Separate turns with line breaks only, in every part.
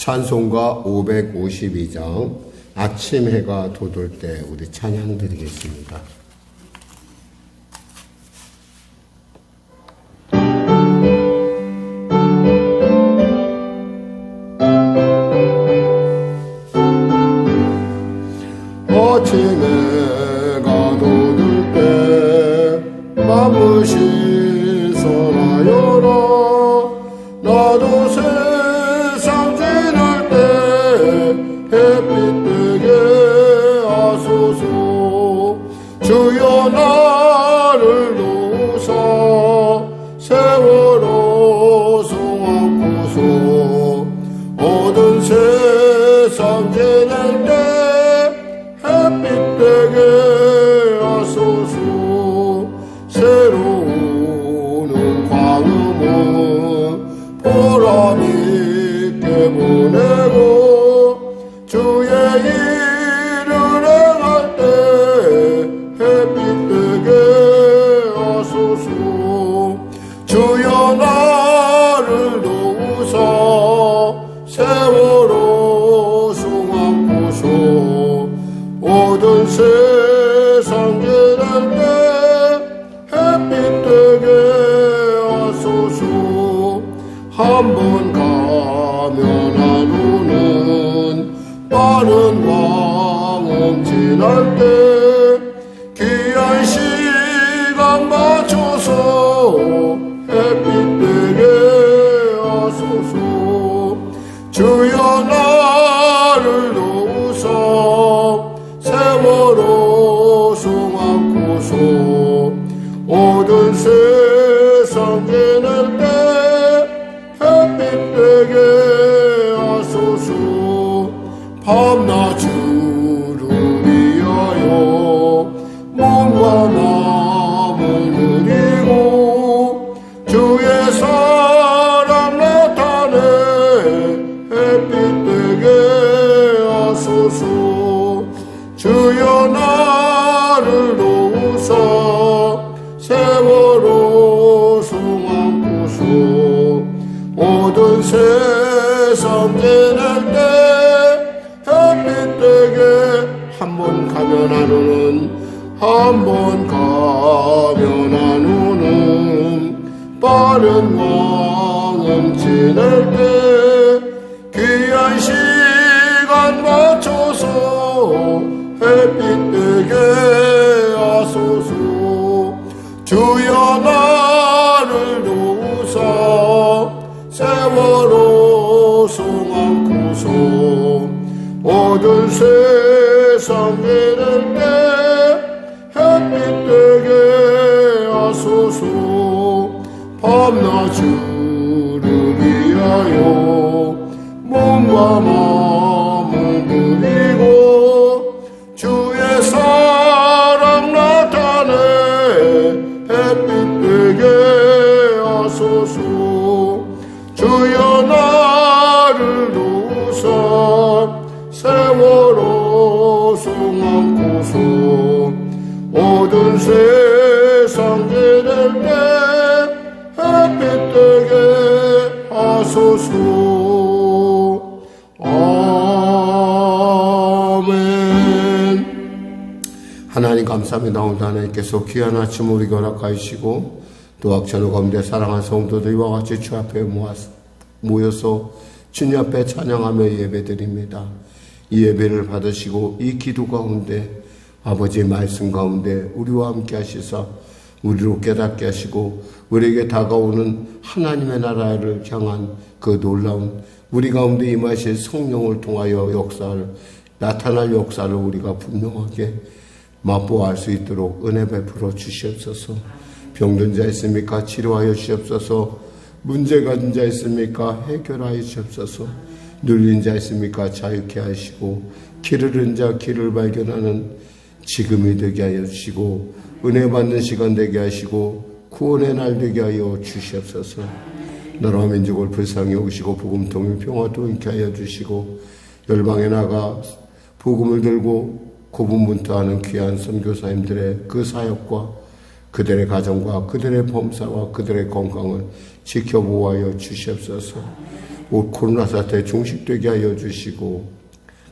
찬송가 552장 아침 해가 돋을 때 우리 찬양 드리겠습니다. 아침 해가 돋을 때 맘을 씻어나여라. 나도 세상 지날 때 햇빛 되게 하소서. 주여 나를 도우사 세월호 송하고서. 모든 세상 지날 때 햇빛 되게 하소서. 새로운 광음은 보람 있게 보내고 주의 일을 행할 때 햇빛 되게 하소서. 주여 나를 도우사 세월호 송하고서. 모든 세상 지날 때 햇빛 되게 하소서. 한 번 가면 안 오는 빠른 광음 지날 때 귀한 시간 맞춰서 햇빛 되게 하소서. 주여 나를 도우사 세월호 송하고서. 모든 세상 지날 때 햇빛 되게 하소서. 밤낮 주를 위하여 몸과 마음을 드리고 주의 사랑 나타내 햇빛 되게 하소서. 주여 나를 도우사 세월호 송하고서. 모든 세상 지날 때 햇빛 되게 한 번 가면 안 오는 한 번 가면 안 오는 빠른 광음 지날 때 귀한 시간 맞춰서 햇빛 되게 하소서. 주여 나를 도우사 세월호 송하고서. 모든 세상 지날 때 햇빛 되게 하소서. 밤낮 주를 위하여 몸과 마음을 드리고 주의 사랑 나타내 햇빛 되게 하소서. 주여 나를 도우사 세월호 송하고서. 모든 세상 지날 때 햇빛 되게 하소서. 아멘. 하나님 감사합니다. 오늘 하나님께서 귀한 아침 우리 허락하시고 또 악천후 가운데 사랑하는 성도들 이와 같이 주 앞에 모여서 주님 앞에 찬양하며 예배드립니다. 이 예배를 받으시고 이 기도 가운데 아버지의 말씀 가운데 우리와 함께 하시사 우리로 깨닫게 하시고 우리에게 다가오는 하나님의 나라를 향한 그 놀라운 우리 가운데 임하실 성령을 통하여 나타날 역사를 우리가 분명하게 맛보아 알 수 있도록 은혜 베풀어 주시옵소서. 병든 자 있습니까? 치료하여 주시옵소서. 문제가 된 자 있습니까? 해결하여 주시옵소서. 눌린 자 있습니까? 자유케 하시고 길을 잃은 자 길을 발견하는 지금이 되게 하여 주시고 은혜 받는 시간 되게 하시고 구원의 날 되게 하여 주시옵소서. 나라 민족을 불쌍히 여기시고 복음통일 평화도 있게 하여 주시고 열방에 나가 복음을 들고 고분분투하는 귀한 선교사님들의 그 사역과 그들의 가정과 그들의 범사와 그들의 건강을 지켜보호하여 주시옵소서. 코로나 사태에 종식되게 하여 주시고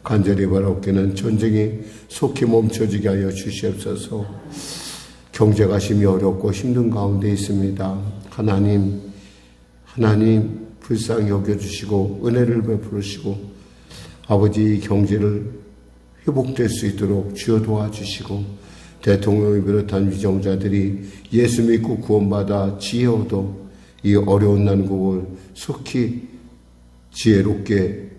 간절히 바라옵기는 전쟁이 속히 멈춰지게 하여 주시옵소서. 경제가 심히 어렵고 힘든 가운데 있습니다. 하나님 불쌍히 여겨주시고 은혜를 베풀으시고 아버지 경제를 회복될 수 있도록 주여 도와주시고 대통령을 비롯한 위정자들이 예수 믿고 구원받아 지혜 얻어 이 어려운 난국을 속히 지혜롭게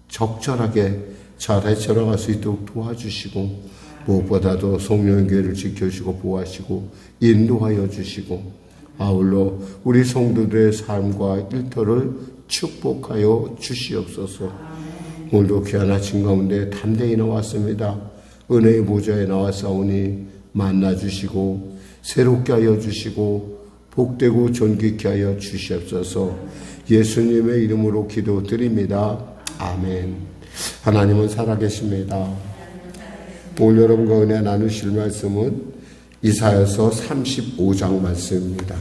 적절하게 잘 헤쳐나갈 수 있도록 도와주시고 무엇보다도 성령의 교회를 지켜주시고 보호하시고 인도하여 주시고 아울러 우리 성도들의 삶과 일터를 축복하여 주시옵소서. 오늘도 귀한 아침 가운데 담대히 나왔습니다. 은혜의 보좌에 나왔사오니 만나주시고 새롭게 하여 주시고 복되고 존귀케 하여 주시옵소서. 예수님의 이름으로 기도드립니다. 아멘. 하나님은 살아계십니다. 오늘 여러분과 은혜 나누실 말씀은 이사야서 35장 말씀입니다.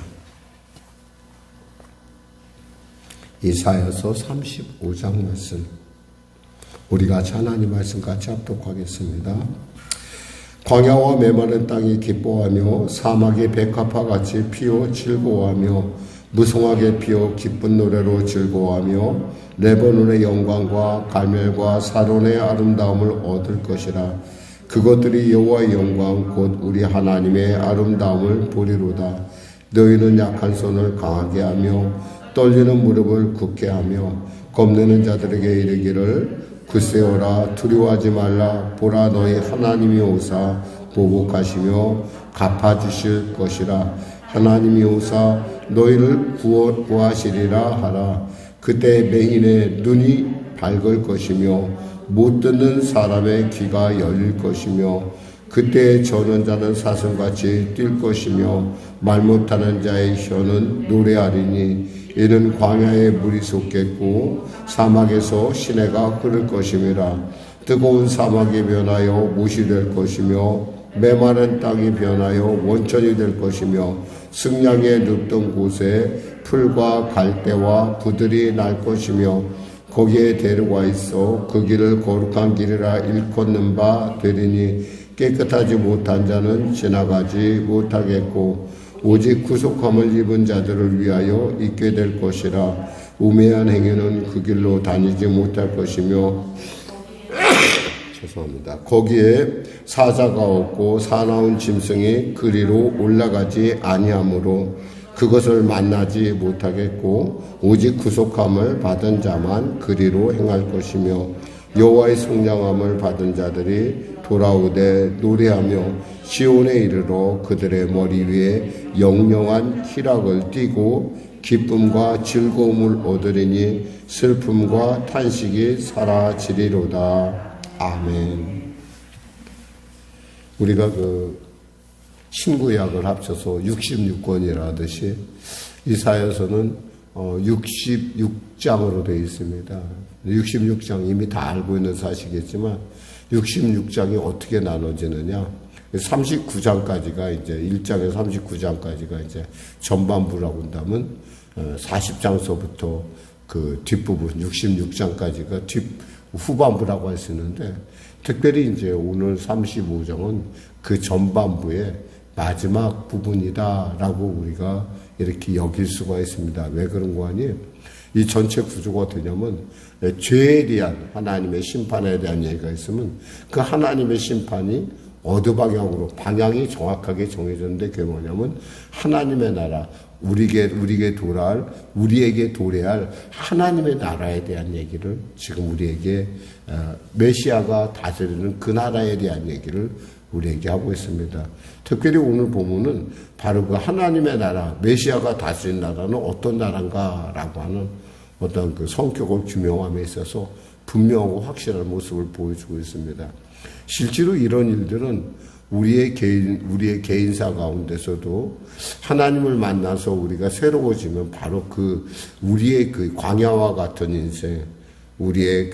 이사야서 35장 말씀. 우리가 하나님 말씀 같이 합독하겠습니다. 광야와 메마른 땅이 기뻐하며 사막이 백합화같이 피어 즐거워하며 무성하게 피어 기쁜 노래로 즐거워하며 레바논의 영광과 갈멜과 사론의 아름다움을 얻을 것이라. 그것들이 여호와의 영광 곧 우리 하나님의 아름다움을 보리로다. 너희는 약한 손을 강하게 하며 떨리는 무릎을 굳게 하며 겁내는 자들에게 이르기를 굳세어라 두려워하지 말라. 보라 너희 하나님이 오사 보복하시며 갚아주실 것이라. 하나님이 오사 너희를 구하시리라 하라. 그때 맹인의 눈이 밝을 것이며 못 듣는 사람의 귀가 열릴 것이며 그때 저는 자는 사슴같이 뛸 것이며 말 못하는 자의 혀는 노래하리니 이는 광야에 물이 솟겠고 사막에서 시내가 흐를 것임이라. 뜨거운 사막이 변하여 못이 될 것이며 메마른 땅이 변하여 원천이 될 것이며 승량에 눕던 곳에 풀과 갈대와 부들이 날 것이며 거기에 데려와 있어 그 길을 거룩한 길이라 일컫는 바 되리니 깨끗하지 못한 자는 지나가지 못하겠고 오직 구속함을 입은 자들을 위하여 있게 될 것이라. 우매한 행위는 그 길로 다니지 못할 것이며 죄송합니다. 거기에 사자가 없고 사나운 짐승이 그리로 올라가지 아니하므로 그것을 만나지 못하겠고 오직 구속함을 받은 자만 그리로 행할 것이며 여호와의 성량함을 받은 자들이 돌아오되 노래하며 시온에 이르러 그들의 머리 위에 영영한 희락을 띠고 기쁨과 즐거움을 얻으리니 슬픔과 탄식이 사라지리로다. 아멘. 우리가 신구약을 합쳐서 66권이라 하듯이 이사야서는 66장으로 되어 있습니다. 66장 이미 다 알고 있는 사실이겠지만 66장이 어떻게 나눠지느냐? 39장까지가 이제 1장에서 39장까지가 이제 전반부라고 한다면 40장서부터 그 뒷부분 66장까지가 후반부라고 할 수 있는데 특별히 이제 오늘 35장은 그 전반부의 마지막 부분이다라고 우리가 이렇게 여길 수가 있습니다. 왜 그런 거 아니에요? 이 전체 구조가 어떠냐면 죄에 대한 하나님의 심판에 대한 얘기가 있으면 그 하나님의 심판이 어느 방향으로 방향이 정확하게 정해졌는데 그게 뭐냐면 하나님의 나라 우리에게 도래할 하나님의 나라에 대한 얘기를 지금 우리에게 메시아가 다스리는 그 나라에 대한 얘기를 우리에게 하고 있습니다. 특별히 오늘 보면은 바로 그 하나님의 나라, 메시아가 다스리는 나라는 어떤 나라인가라고 하는 어떤 그 성격을 규명함에 있어서 분명하고 확실한 모습을 보여주고 있습니다. 실제로 이런 일들은 우리의 개인사 가운데서도 하나님을 만나서 우리가 새로워지면 바로 우리의 광야와 같은 인생, 우리의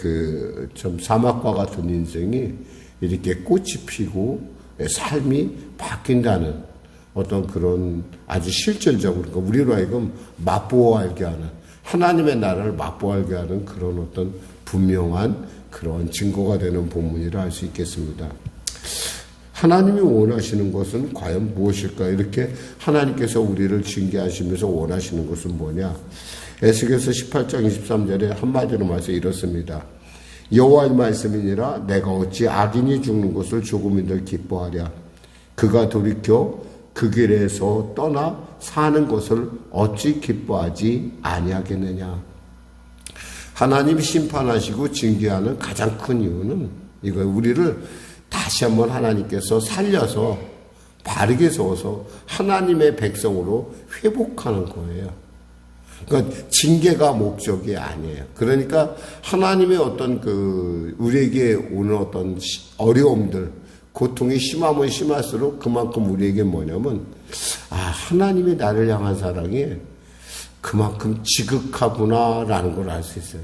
좀 사막과 같은 인생이 이렇게 꽃이 피고 삶이 바뀐다는 어떤 그런 아주 실질적으로 우리로 하여금 맛보아 알게 하는 하나님의 나라를 맛보게 하는 그런 어떤 분명한 그런 증거가 되는 본문이라 할 수 있겠습니다. 하나님이 원하시는 것은 과연 무엇일까? 이렇게 하나님께서 우리를 징계하시면서 원하시는 것은 뭐냐? 에스겔서 18장 23절에 한마디로 말해서 이렇습니다. 여호와의 말씀이니라 내가 어찌 악인이 죽는 것을 조금이들 기뻐하랴. 그가 돌이켜 그 길에서 떠나 사는 것을 어찌 기뻐하지 아니하겠느냐. 하나님이 심판하시고 징계하는 가장 큰 이유는 이거 우리를 다시 한번 하나님께서 살려서 바르게 세워서 하나님의 백성으로 회복하는 거예요. 그러니까 징계가 목적이 아니에요. 그러니까 하나님의 어떤 우리에게 오는 어떤 어려움들, 고통이 심하면 심할수록 그만큼 우리에게 뭐냐면 하나님이 나를 향한 사랑이 그만큼 지극하구나라는 걸 알 수 있어요.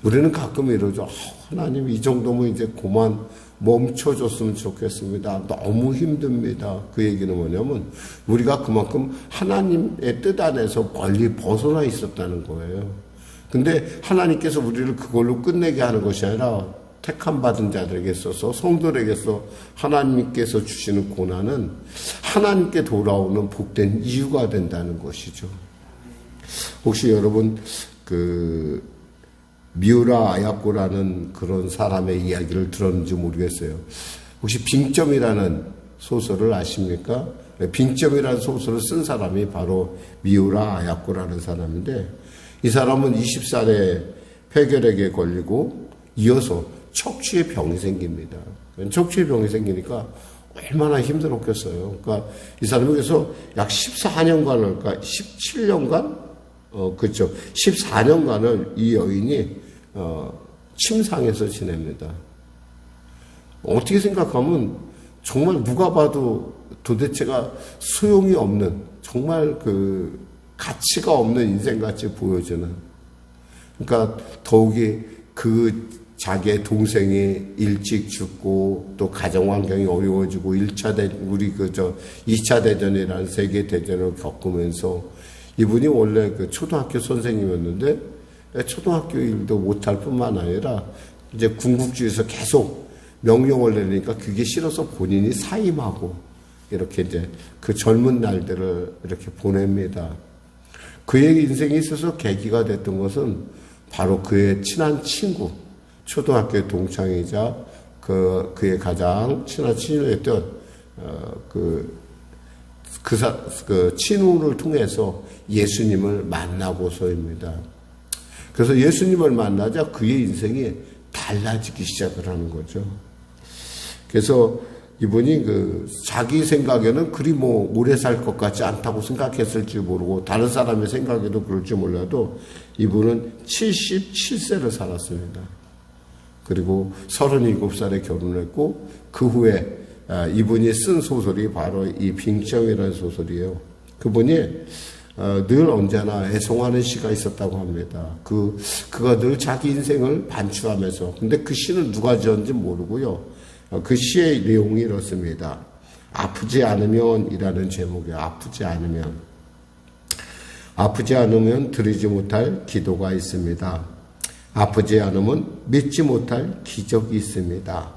우리는 가끔 이러죠. 하나님 이 정도면 이제 그만 멈춰줬으면 좋겠습니다. 너무 힘듭니다. 그 얘기는 뭐냐면 우리가 그만큼 하나님의 뜻 안에서 멀리 벗어나 있었다는 거예요. 근데 하나님께서 우리를 그걸로 끝내게 하는 것이 아니라 택함 받은 자들에게 있어서 성도들에게서 하나님께서 주시는 고난은 하나님께 돌아오는 복된 이유가 된다는 것이죠. 혹시 여러분 미우라 아야코라는 그런 사람의 이야기를 들었는지 모르겠어요. 혹시 빙점이라는 소설을 아십니까? 빙점이라는 소설을 쓴 사람이 바로 미우라 아야코라는 사람인데 이 사람은 20살에 폐결핵에 걸리고 이어서 척추의 병이 생깁니다. 척추의 병이 생기니까 얼마나 힘들었겠어요. 그러니까 이 사람이 그래서 약 14년간을, 그러니까 17년간? 그렇죠. 14년간을 이 여인이 침상에서 지냅니다. 어떻게 생각하면 정말 누가 봐도 도대체가 소용이 없는, 정말 가치가 없는 인생같이 보여지는. 그러니까 더욱이 자기의 동생이 일찍 죽고 또 가정 환경이 어려워지고 2차 대전이라는 세계 대전을 겪으면서 이분이 원래 초등학교 선생님이었는데 초등학교 일도 못할 뿐만 아니라 이제 군국주의에서 계속 명령을 내리니까 그게 싫어서 본인이 사임하고 이렇게 이제 그 젊은 날들을 이렇게 보냅니다. 그의 인생에 있어서 계기가 됐던 것은 바로 그의 친한 친구, 초등학교 동창이자 그의 가장 친한 친구였던 그 친구를 통해서 예수님을 만나고서입니다. 그래서 예수님을 만나자 그의 인생이 달라지기 시작을 하는 거죠. 그래서 이분이 자기 생각에는 그리 오래 살 것 같지 않다고 생각했을지 모르고 다른 사람의 생각에도 그럴지 몰라도 이분은 77세를 살았습니다. 그리고 37살에 결혼했고 그 후에 이분이 쓴 소설이 바로 이 빙점이라는 소설이에요. 그분이 늘 언제나 애송하는 시가 있었다고 합니다. 그가 늘 자기 인생을 반추하면서, 근데 그 시는 누가 지었는지 모르고요. 그 시의 내용이 이렇습니다. 아프지 않으면 이라는 제목이에요. 아프지 않으면 드리지 못할 기도가 있습니다. 아프지 않으면 믿지 못할 기적이 있습니다.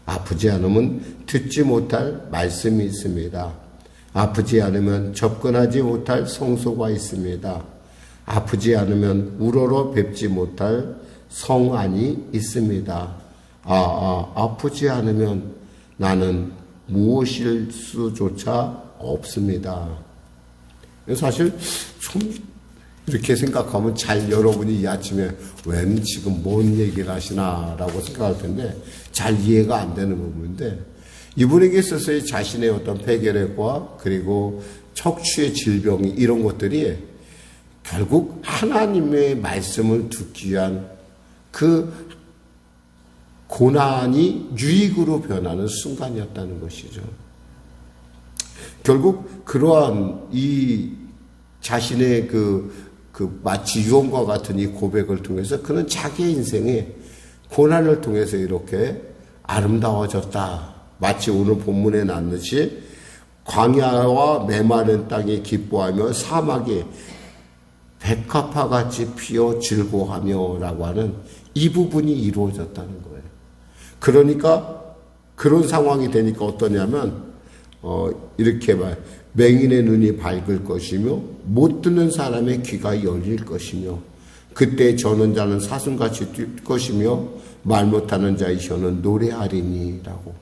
아프지 않으면 듣지 못할 말씀이 있습니다. 아프지 않으면 접근하지 못할 성소가 있습니다. 아프지 않으면 우러러 뵙지 못할 성안이 있습니다. 아프지 않으면 나는 무엇일 수조차 없습니다. 사실 좀 이렇게 생각하면 여러분이 이 아침에 웬 지금 뭔 얘기를 하시나라고 생각할 텐데 잘 이해가 안 되는 부분인데, 이분에게 있어서의 자신의 어떤 폐결핵과 그리고 척추의 질병이 이런 것들이 결국 하나님의 말씀을 듣기 위한 그 고난이 유익으로 변하는 순간이었다는 것이죠. 결국 그러한 이 자신의 마치 유언과 같은 이 고백을 통해서 그는 자기의 인생에 고난을 통해서 이렇게 아름다워졌다. 마치 오늘 본문에 나왔듯이 광야와 메마른 땅이 기뻐하며 사막이 백합화같이 피어 즐거워하며 라고 하는 이 부분이 이루어졌다는 거예요. 그러니까 그런 상황이 되니까 어떠냐면 이렇게 말 맹인의 눈이 밝을 것이며 못 듣는 사람의 귀가 열릴 것이며 그때 저는 자는 사슴같이 뛸 것이며 말 못하는 자의 혀는 노래하리니 라고.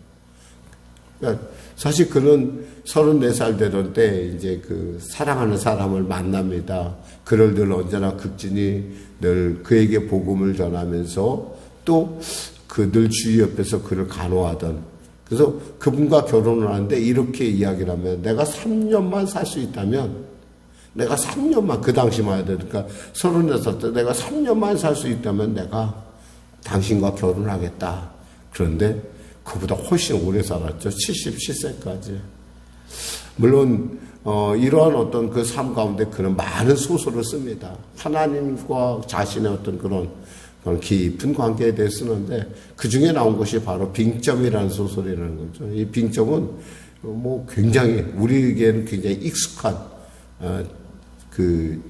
그러니까 사실 그는 34살 되던 때 이제 그 사랑하는 사람을 만납니다. 그를 늘 언제나 극진히 늘 그에게 복음을 전하면서 또 그 늘 주위 옆에서 그를 간호하던, 그래서 그분과 결혼을 하는데 이렇게 이야기를 하면 내가 3년만 살 수 있다면, 내가 3년만, 그 당시만 해도 그러니까 36살 때 내가 3년만 살 수 있다면 내가 당신과 결혼하겠다. 그런데 그보다 훨씬 오래 살았죠. 77세까지. 물론 이러한 어떤 그 삶 가운데 그는 많은 소설을 씁니다. 하나님과 자신의 어떤 그런 깊은 관계에 대해 쓰는데 그 중에 나온 것이 바로 빙점이라는 소설이라는 거죠. 이 빙점은 뭐 굉장히 우리에게는 굉장히 익숙한 그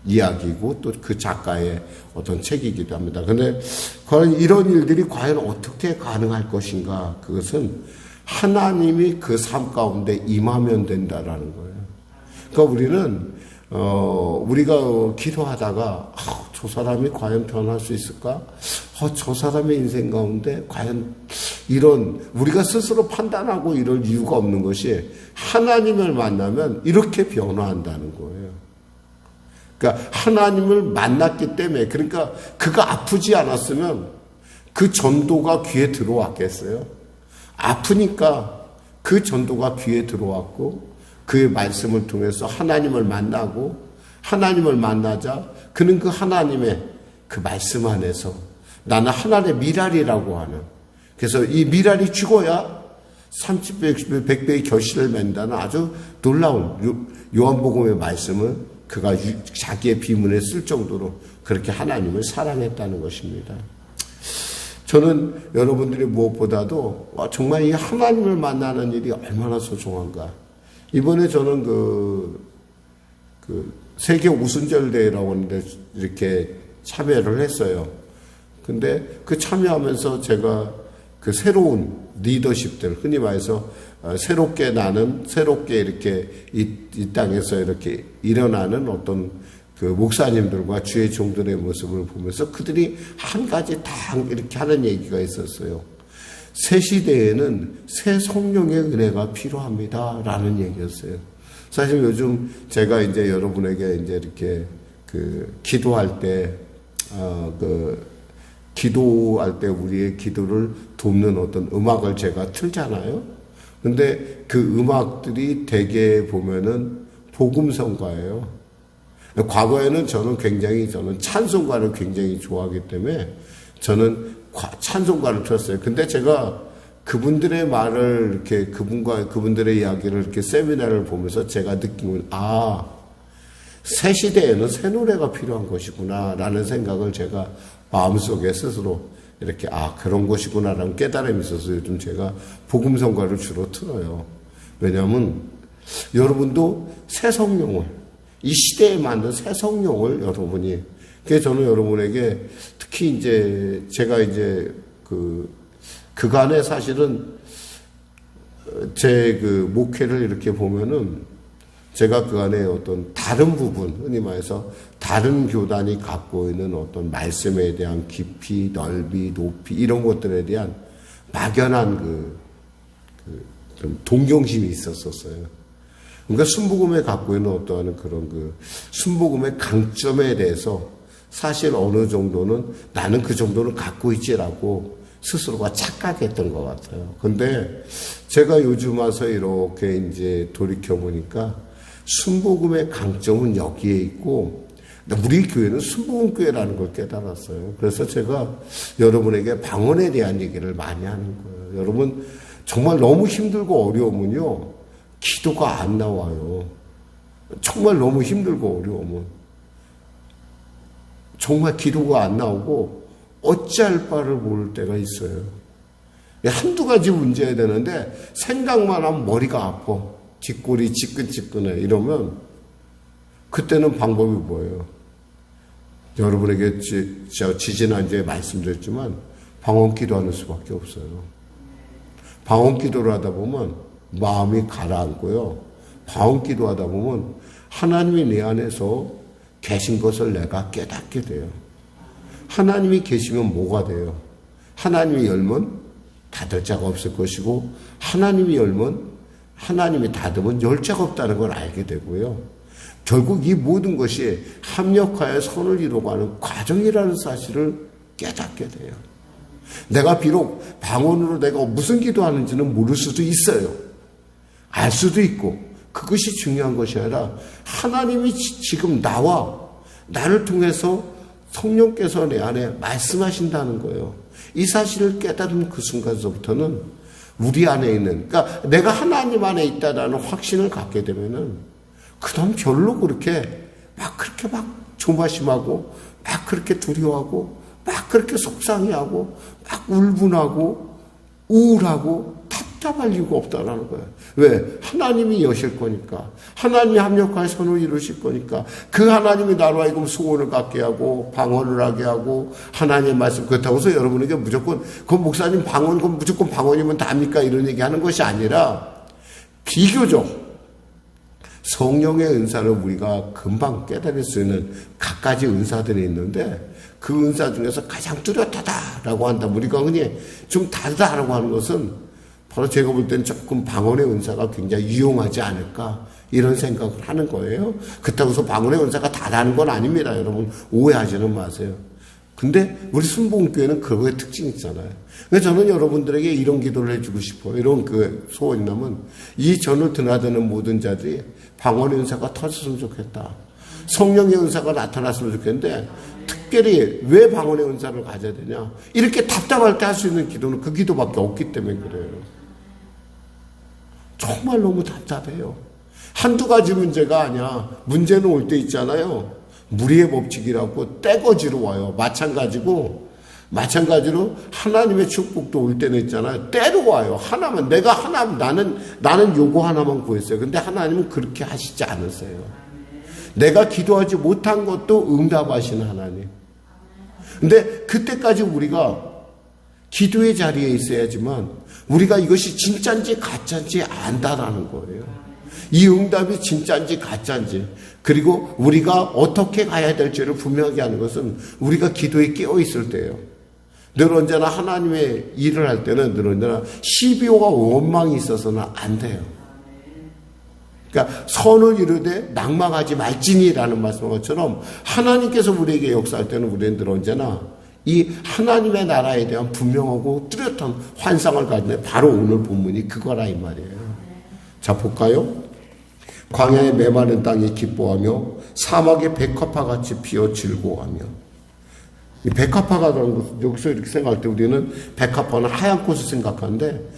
이야기고 또 그 작가의 어떤 책이기도 합니다. 그런데 과연 이런 일들이 과연 어떻게 가능할 것인가? 그것은 하나님이 그 삶 가운데 임하면 된다라는 거예요. 그러니까 우리는 우리가 기도하다가 저 사람이 과연 변할 수 있을까? 저 사람의 인생 가운데 과연 이런 우리가 스스로 판단하고 이럴 이유가 없는 것이 하나님을 만나면 이렇게 변화한다는 거예요. 그러니까 하나님을 만났기 때문에, 그러니까 그가 아프지 않았으면 그 전도가 귀에 들어왔겠어요? 아프니까 그 전도가 귀에 들어왔고 그의 말씀을 통해서 하나님을 만나고 하나님을 만나자 그는 그 하나님의 그 말씀 안에서 나는 하나님의 미랄이라고 하는, 그래서 이 미랄이 죽어야 30배, 100배의 결실을 맺는다는 아주 놀라운 요한복음의 말씀을 그가 자기의 비문에 쓸 정도로 그렇게 하나님을 사랑했다는 것입니다. 저는 여러분들이 무엇보다도 정말 이 하나님을 만나는 일이 얼마나 소중한가. 이번에 저는 세계 우순절 대회라고 하는데 이렇게 참여를 했어요. 근데 그 참여하면서 제가 그 새로운 리더십들, 흔히 말해서 새롭게 이렇게 이 땅에서 이렇게 일어나는 어떤 그 목사님들과 주의 종들의 모습을 보면서 그들이 한 가지 다 이렇게 하는 얘기가 있었어요. 새 시대에는 새 성령의 은혜가 필요합니다. 라는 얘기였어요. 사실 요즘 제가 이제 여러분에게 이제 이렇게 기도할 때, 기도할 때 우리의 기도를 돕는 어떤 음악을 제가 틀잖아요. 근데 그 음악들이 대개 보면은 복음성가예요. 과거에는 저는 찬송가를 굉장히 좋아하기 때문에 저는 찬송가를 틀었어요. 근데 제가 그분들의 말을 이렇게 그분들의 이야기를 이렇게 세미나를 보면서 제가 느낀 건 새 시대에는 새 노래가 필요한 것이구나라는 생각을 제가 마음속에 스스로 이렇게 그런 것이구나라는 깨달음이 있어서 요즘 제가 복음성가를 주로 틀어요. 왜냐하면 여러분도 새 성령을, 이 시대에 맞는 새 성령을 여러분이, 그래서 저는 여러분에게 특히 이제 제가 이제 그간에 사실은 제 목회를 이렇게 보면은 제가 그간에 어떤 다른 부분, 흔히 말해서 다른 교단이 갖고 있는 어떤 말씀에 대한 깊이, 넓이, 높이 이런 것들에 대한 막연한 좀 동경심이 있었어요. 그러니까 순복음에 갖고 있는 어떠한 그런 순복음의 강점에 대해서 사실 어느 정도는 나는 그 정도는 갖고 있지라고 스스로가 착각했던 것 같아요. 근데 제가 요즘 와서 이렇게 이제 돌이켜보니까 순복음의 강점은 여기에 있고, 우리 교회는 순복음교회라는 걸 깨달았어요. 그래서 제가 여러분에게 방언에 대한 얘기를 많이 하는 거예요. 여러분, 정말 너무 힘들고 어려우면요, 기도가 안 나와요. 정말 너무 힘들고 어려우면. 정말 기도가 안 나오고 어찌할 바를 모를 때가 있어요. 한두 가지 문제야 되는데 생각만 하면 머리가 아파. 뒷골이 지끈지끈해. 이러면 그때는 방법이 뭐예요? 여러분에게 지지난주에 말씀드렸지만 방언 기도하는 수밖에 없어요. 방언 기도를 하다 보면 마음이 가라앉고요. 방언 기도하다 보면 하나님이 내 안에서 계신 것을 내가 깨닫게 돼요. 하나님이 계시면 뭐가 돼요? 하나님이 열면 닫을 자가 없을 것이고, 하나님이 열면, 하나님이 닫으면 열 자가 없다는 걸 알게 되고요. 결국 이 모든 것이 합력하여 선을 이루어가는 과정이라는 사실을 깨닫게 돼요. 내가 비록 방언으로 내가 무슨 기도하는지는 모를 수도 있어요. 알 수도 있고, 그것이 중요한 것이 아니라 하나님이 지금 나를 통해서 성령께서 내 안에 말씀하신다는 거예요. 이 사실을 깨달은 그 순간서부터는 우리 안에 있는, 그러니까 내가 하나님 안에 있다라는 확신을 갖게 되면은 그다음 별로 그렇게 조마심하고 막 그렇게 두려워하고 막 그렇게 속상해하고 막 울분하고 우울하고 답답할 이유가 없다라는 거예요. 왜? 하나님이 여실 거니까. 하나님이 합력할 선을 이루실 거니까. 그 하나님이 나로 하여금 소원을 갖게 하고 방언을 하게 하고 하나님의 말씀, 그렇다고 해서 여러분에게 무조건 그 목사님 방언, 그 무조건 방언이면 답니까? 이런 얘기하는 것이 아니라 비교적 성령의 은사를 우리가 금방 깨달을 수 있는 갖가지 은사들이 있는데, 그 은사 중에서 가장 뚜렷하다라고 한다면, 우리가 흔히 좀 다르다라고 하는 것은 바로 제가 볼 때는 조금 방언의 은사가 굉장히 유용하지 않을까, 이런 생각을 하는 거예요. 그렇다고 해서 방언의 은사가 다라는 건 아닙니다. 여러분 오해하지는 마세요. 근데 우리 순복음교회는 그거의 특징이 있잖아요. 그래서 저는 여러분들에게 이런 기도를 해주고 싶어요. 이런 그 소원이 나면 이 전을 드나드는 모든 자들이 방언의 은사가 터졌으면 좋겠다. 성령의 은사가 나타났으면 좋겠는데, 특별히 왜 방언의 은사를 가져야 되냐? 이렇게 답답할 때 할 수 있는 기도는 그 기도밖에 없기 때문에 그래요. 정말 너무 답답해요. 한두 가지 문제가 아니야. 문제는 올 때 있잖아요. 무리의 법칙이라고 떼거지로 와요. 마찬가지로 하나님의 축복도 올 때는 있잖아요. 때로 와요. 하나만, 나는 요거 하나만 구했어요. 근데 하나님은 그렇게 하시지 않으세요. 내가 기도하지 못한 것도 응답하시는 하나님. 근데 그때까지 우리가 기도의 자리에 있어야지만 우리가 이것이 진짜인지 가짜인지 안다라는 거예요. 이 응답이 진짜인지 가짜인지, 그리고 우리가 어떻게 가야 될지를 분명하게 하는 것은 우리가 기도에 깨어 있을 때예요. 늘 언제나 하나님의 일을 할 때는 늘 언제나 시비오가 원망이 있어서는 안 돼요. 그러니까 선을 이루되 낙망하지 말지니라는 말씀인 것처럼 하나님께서 우리에게 역사할 때는 우리는 늘 언제나 이 하나님의 나라에 대한 분명하고 뚜렷한 환상을 가지는, 바로 오늘 본문이 그거라 이 말이에요. 자, 볼까요? 광야의 메마른 땅이 기뻐하며 사막의 백합화같이 피어 즐거워하며. 이 백합화가라는 것은 여기서 이렇게 생각할 때 우리는 백합화는 하얀 꽃을 생각하는데,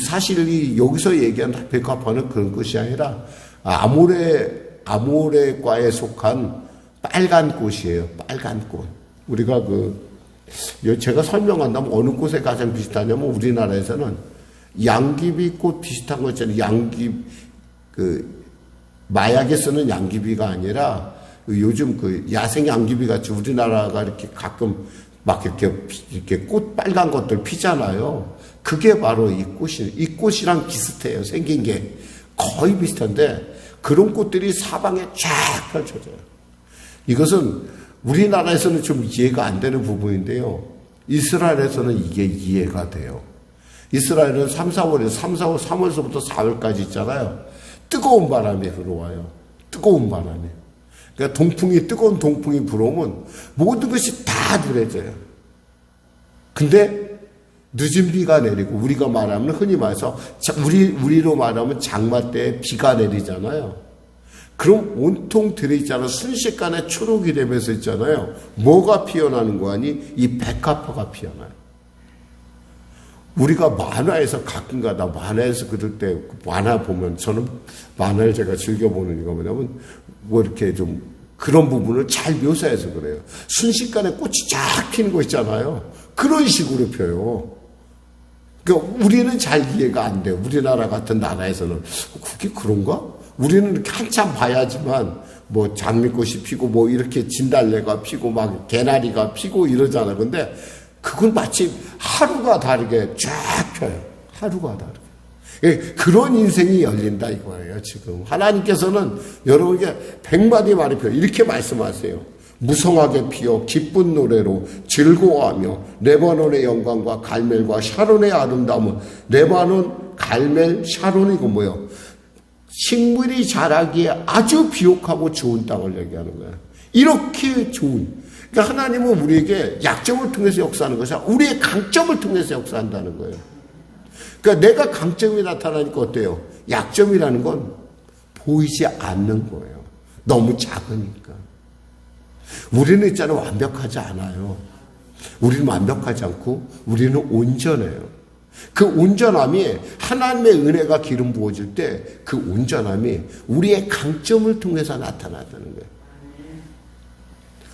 사실 여기서 얘기하는 백합화는 그런 것이 아니라 아모레과에 속한 빨간 꽃이에요. 빨간 꽃. 우리가 제가 설명한다면 어느 꽃에 가장 비슷하냐면, 우리나라에서는 양귀비꽃 비슷한 거 있잖아요. 마약에 쓰는 양귀비가 아니라 요즘 야생 양귀비 같이 우리나라가 이렇게 가끔 막 이렇게 꽃 빨간 것들 피잖아요. 그게 바로 이 꽃이랑 비슷해요. 생긴 게 거의 비슷한데, 그런 꽃들이 사방에 쫙 펼쳐져요. 이것은 우리나라에서는 좀 이해가 안 되는 부분인데요. 이스라엘에서는 이게 이해가 돼요. 이스라엘은 3월서부터 4월까지 있잖아요. 뜨거운 바람이 불어와요. 뜨거운 바람이. 그러니까 뜨거운 동풍이 불어오면 모든 것이 다 누래져요. 근데 늦은 비가 내리고, 우리가 말하면 흔히 말해서 우리로 말하면 장마 때 비가 내리잖아요. 그럼 온통 들어있잖아요. 순식간에 초록이 되면서 있잖아요. 뭐가 피어나는 거 아니? 이 백합화가 피어나요. 우리가 만화에서 가끔가다 만화에서 그럴 때 만화 보면, 저는 만화를 제가 즐겨보는 이유가 뭐냐면 이렇게 좀 그런 부분을 잘 묘사해서 그래요. 순식간에 꽃이 쫙 피는 거 있잖아요. 그런 식으로 펴요. 그러니까 우리는 잘 이해가 안 돼요. 우리나라 같은 나라에서는 그게 그런가? 우리는 이렇게 한참 봐야지만 뭐 장미꽃이 피고 뭐 이렇게 진달래가 피고 막 개나리가 피고 이러잖아. 근데 그건 마치 하루가 다르게 쫙 펴요. 하루가 다르게. 그런 인생이 열린다 이거예요. 지금 하나님께서는 여러분에게 100마디 말이 펴요. 이렇게 말씀하세요. 무성하게 피어 기쁜 노래로 즐거워하며 레바논의 영광과 갈멜과 샤론의 아름다움은 레바논, 갈멜, 샤론이고 뭐요? 식물이 자라기에 아주 비옥하고 좋은 땅을 얘기하는 거예요. 이렇게 좋은. 그러니까 하나님은 우리에게 약점을 통해서 역사하는 것이 아니라 우리의 강점을 통해서 역사한다는 거예요. 그러니까 내가 강점이 나타나니까 어때요? 약점이라는 건 보이지 않는 거예요. 너무 작으니까. 우리는 있잖아요. 완벽하지 않아요. 우리는 완벽하지 않고 우리는 온전해요. 그 온전함이 하나님의 은혜가 기름 부어질 때 그 온전함이 우리의 강점을 통해서 나타나다는 거예요.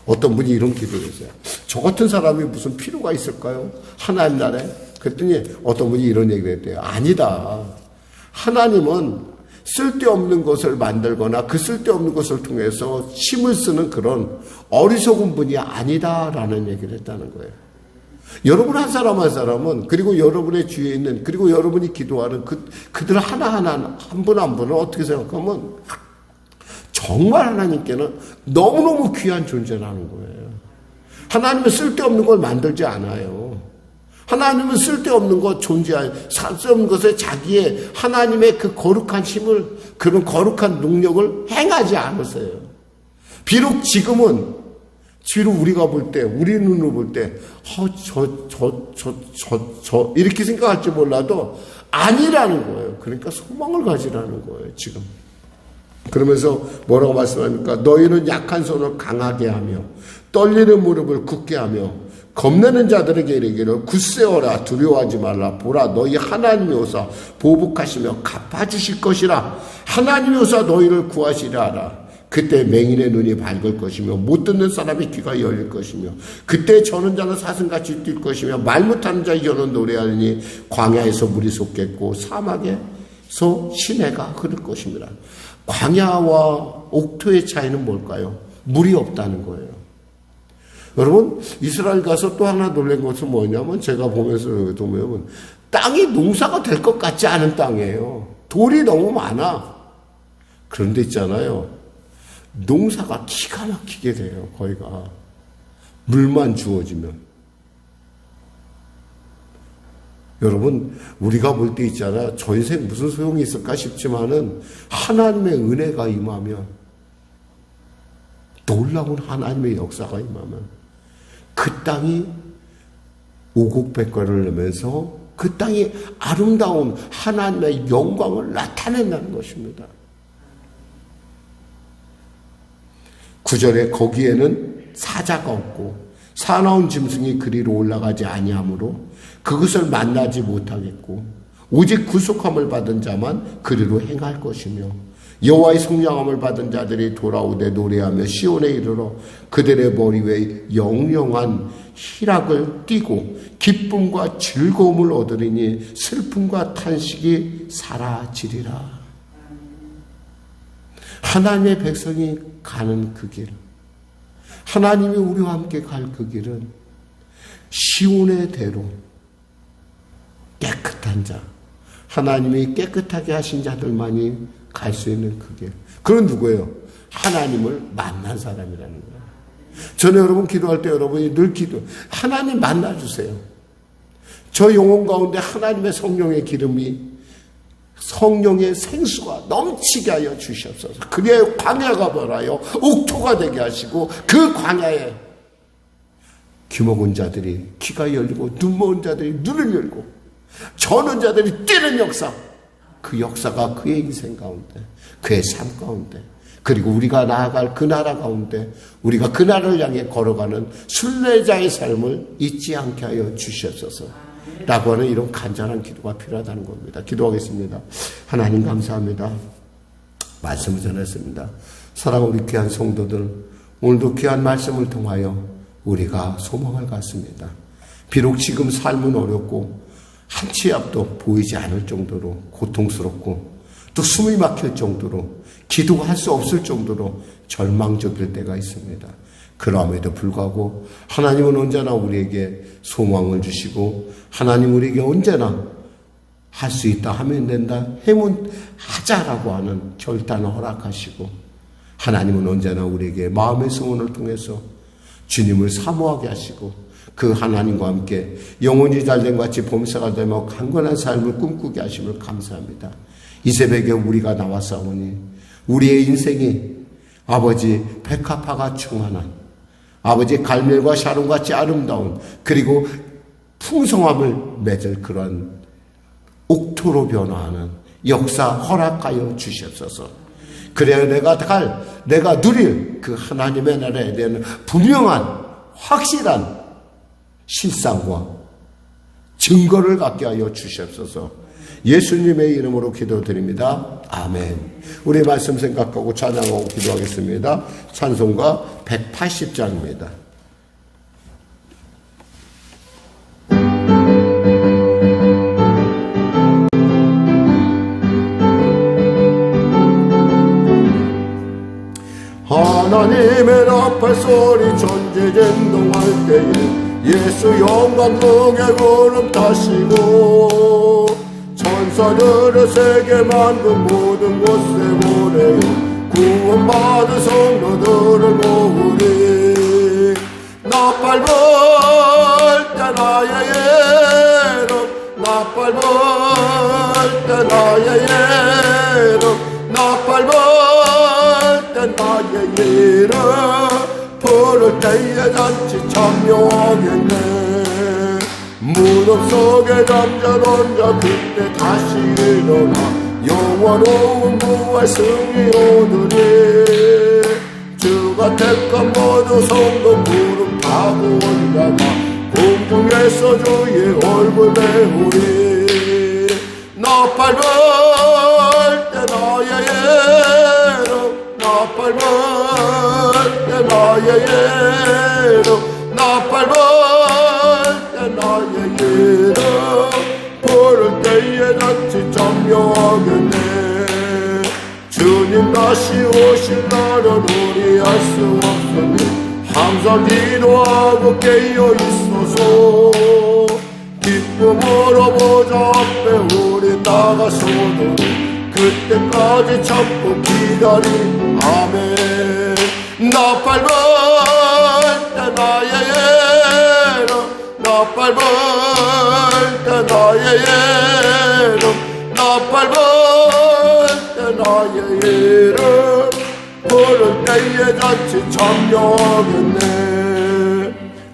어떤 분이 이런 기도를 했어요. 저 같은 사람이 무슨 필요가 있을까요? 하나님 나라에? 그랬더니 어떤 분이 이런 얘기를 했대요. 아니다. 하나님은 쓸데없는 것을 만들거나 그 쓸데없는 것을 통해서 힘을 쓰는 그런 어리석은 분이 아니다라는 얘기를 했다는 거예요. 여러분 한 사람 한 사람은 그리고 여러분의 주위에 있는 그리고 여러분이 기도하는 그들 하나하나 한 분 한 분은 어떻게 생각하면 정말 하나님께는 너무너무 귀한 존재라는 거예요. 하나님은 쓸데없는 걸 만들지 않아요. 하나님은 쓸데없는 것 쓸데없는 것에 자기의 하나님의 그 거룩한 힘을 그런 거룩한 능력을 행하지 않으세요. 비록 지금은 우리가 볼 때 우리 눈으로 볼 때 이렇게 생각할지 몰라도 아니라는 거예요. 그러니까 소망을 가지라는 거예요. 지금. 그러면서 뭐라고 말씀합니까? 너희는 약한 손을 강하게 하며 떨리는 무릎을 굳게 하며 겁내는 자들에게 이르기를 굳세어라 두려워하지 말라 보라 너희 하나님이 오사 보복하시며 갚아주실 것이라 하나님이 오사 너희를 구하시라 하라. 그때 맹인의 눈이 밝을 것이며 못 듣는 사람의 귀가 열릴 것이며 그때 저는 자는 사슴같이 뛸 것이며 말 못하는 자의 혀는 노래하니 광야에서 물이 솟겠고 사막에서 시내가 흐를 것입니다. 광야와 옥토의 차이는 뭘까요? 물이 없다는 거예요. 여러분 이스라엘 가서 또 하나 놀란 것은 뭐냐면 제가 보면서 보면 땅이 농사가 될 것 같지 않은 땅이에요. 돌이 너무 많아. 그런데 있잖아요. 농사가 기가 막히게 돼요. 거기가 물만 주어지면. 여러분 우리가 볼 때 있잖아요. 저 인생 무슨 소용이 있을까 싶지만은 하나님의 은혜가 임하면 놀라운 하나님의 역사가 임하면 그 땅이 오곡백과를 내면서 그 땅이 아름다운 하나님의 영광을 나타낸다는 것입니다. 9절에 거기에는 사자가 없고 사나운 짐승이 그리로 올라가지 아니하므로 그것을 만나지 못하겠고 오직 구속함을 받은 자만 그리로 행할 것이며 여호와의 성령함을 받은 자들이 돌아오되 노래하며 시온에 이르러 그들의 머리 위에 영영한 희락을 띠고 기쁨과 즐거움을 얻으리니 슬픔과 탄식이 사라지리라. 하나님의 백성이 가는 그 길, 하나님이 우리와 함께 갈 그 길은 시온의 대로 깨끗한 자, 하나님이 깨끗하게 하신 자들만이 갈 수 있는 그 길. 그건 누구예요? 하나님을 만난 사람이라는 거예요. 저는 여러분 기도할 때 여러분이 늘 하나님 만나주세요. 저 영혼 가운데 하나님의 성령의 기름이 성령의 생수가 넘치게 하여 주시옵소서. 그리하여 광야가 벌하여 옥토가 되게 하시고 그 광야에 귀먹은 자들이 귀가 열리고 눈먼 자들이 눈을 열고 저는 자들이 뛰는 역사, 그 역사가 그의 인생 가운데, 그의 삶 가운데, 그리고 우리가 나아갈 그 나라 가운데 우리가 그 나라를 향해 걸어가는 순례자의 삶을 잊지 않게 하여 주시옵소서 라고 하는 이런 간절한 기도가 필요하다는 겁니다. 기도하겠습니다. 하나님 감사합니다. 말씀을 전했습니다. 사랑하는 우리 귀한 성도들, 오늘도 귀한 말씀을 통하여 우리가 소망을 갖습니다. 비록 지금 삶은 어렵고 한 치 앞도 보이지 않을 정도로 고통스럽고 또 숨이 막힐 정도로 기도할 수 없을 정도로 절망적일 때가 있습니다. 그럼에도 불구하고 하나님은 언제나 우리에게 소망을 주시고 하나님 우리에게 언제나 할 수 있다 하면 된다, 해면 하자라고 하는 결단을 허락하시고 하나님은 언제나 우리에게 마음의 소원을 통해서 주님을 사모하게 하시고 그 하나님과 함께 영혼이 잘된 같이 범사가 되며 강건한 삶을 꿈꾸게 하심을 감사합니다. 이 새벽에 우리가 나왔사오니 우리의 인생이 아버지 백합화가 충만한 아버지 갈멜과 샤론같이 아름다운 그리고 풍성함을 맺을 그런 옥토로 변화하는 역사 허락하여 주시옵소서. 그래야 내가 누릴 그 하나님의 나라에 대한 분명한 확실한 실상과 증거를 갖게 하여 주시옵소서. 예수님의 이름으로 기도드립니다. 아멘. 우리 말씀 생각하고 찬양하고 기도하겠습니다. 찬송가 180장입니다. 하나님의 나팔 소리 전지진동할 때에 예수 영광 중에 구름 타시고 천사들의 세계 만든 모든 곳에 보내요 구원받은 성도들을 모으리. 나팔 불 때 나의 예름 나팔 불 때 나의 예름 나팔 불 나의 이름 부를 때에 잔치 참여하겠네. 무덤 속에 잠자던 자 그때 다시 일어나 영원로운 부활 승리 오느니. 주가 택한 모두 성도 구름 타고 올라가 공중에서 주의 얼굴 배우리. 나팔 불 때 나의 예름 나팔 불 때 나의 예름 나팔 불 때 나의 예름 부를 때에 잔치 참여하겠네. 주님 다시 오실 날은 우리 알 수 없으니 항상 기도하고 깨어 있어서 기쁨으로 보좌 앞에 우리 나가서도 그때까지 참고 기다리. 아멘. 나팔 불 때 나의 예름 나팔 불 때 나의 예름 나팔 불 때 나의 예름 부를 때에 잔치 참여하겠네.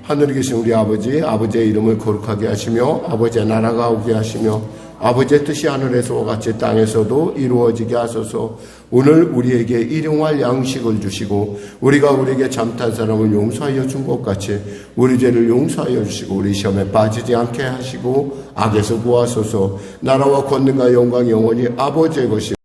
하늘에 계신 우리 아버지, 아버지의 이름을 거룩하게 하시며 아버지의 나라가 오게 하시며 아버지의 뜻이 하늘에서와 같이 땅에서도 이루어지게 하소서. 오늘 우리에게 일용할 양식을 주시고 우리가 우리에게 잘못한 사람을 용서하여 준 것 같이 우리 죄를 용서하여 주시고 우리 시험에 빠지지 않게 하시고 악에서 구하소서. 나라와 권능과 영광이 영원히 아버지의 것이